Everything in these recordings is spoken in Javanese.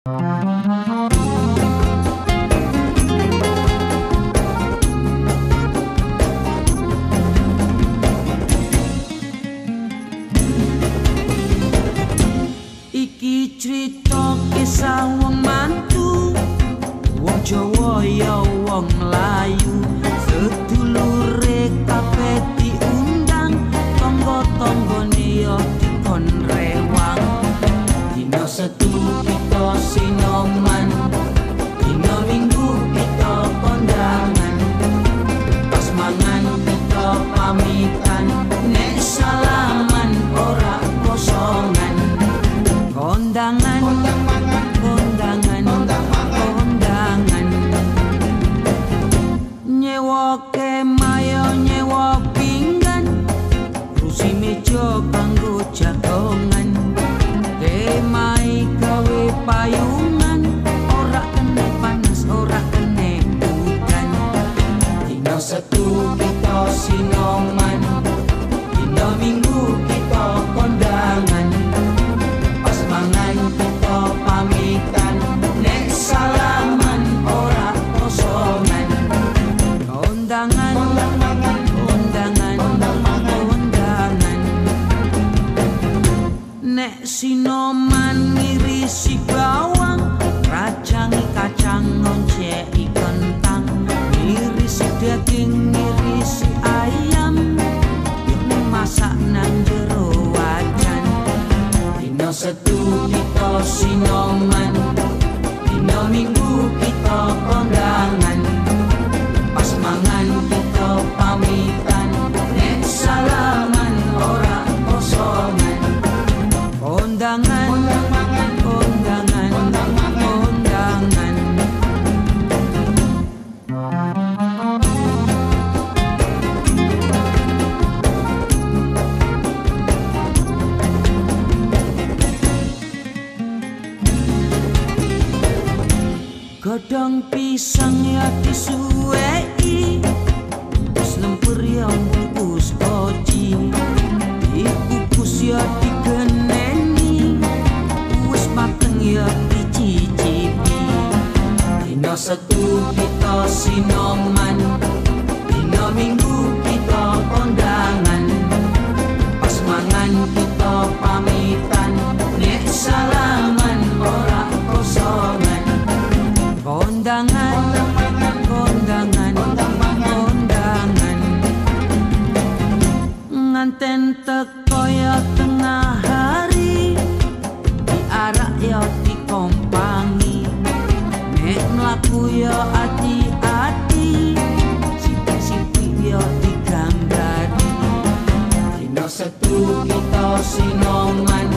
Iki crita kisah wong mantu, wong Jawa ya wong Melayu, sedulure kabeh diundang, tangga-tanggane ya dikon rewang. Dina Setu kita sinoman, dina Minggu kita kondangan, pas mangan kita pamitan, nek salaman ora kosongan. Kondangan, kondangan, kondangan. Nyewa kemayo, nyewa pinggan, rusi meja kanggo jagongan. Kemai gawe payungan, ora kene panas, ora kene udan. Dina Setu kita sinoman, dina Minggu kita kondangan, mangan kita pamitan, nek salaman ora kosongan. Kondangan, kondangan, kondangan. Nek sinoman ngirisi bawang, rajangi kacang, ngonceki kentang, ngirisi daging, ngirisi ayam, yuk masak nang jero wajan. Dina Setu kita sinoman, dina Minggu kita kondangan, pas mangan kita pamitan, nek salaman ora kosongan. Kondangan, kondangan, kondangan. Godhong pisang ya disuweki, terus lemper ya bungkus koji, dikukus ya digeneni, wis mateng ya dicicipi. Dina Setu kita sinoman, dina Minggu kita kondangan, pas mangan kita pamitan, nek salaman ora kosongan. Kondangan, kondangan, kondangan. Nganten teko ya tengah hari, diarak ya dikompangi, nek mlaku ya ati-ati, sithik-sithik ya diganggani. Dina Setu kita sinoman,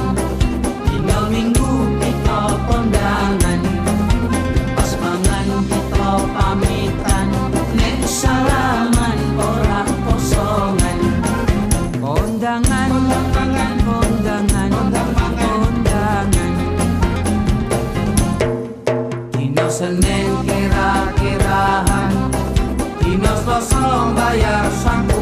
dina Minggu kita kondangan, kita pamitan, nek salaman ora kosongan. Kondangan, kondangan, kondangan. Dina Senin kira-kirahan, dina Selasa bayar sampai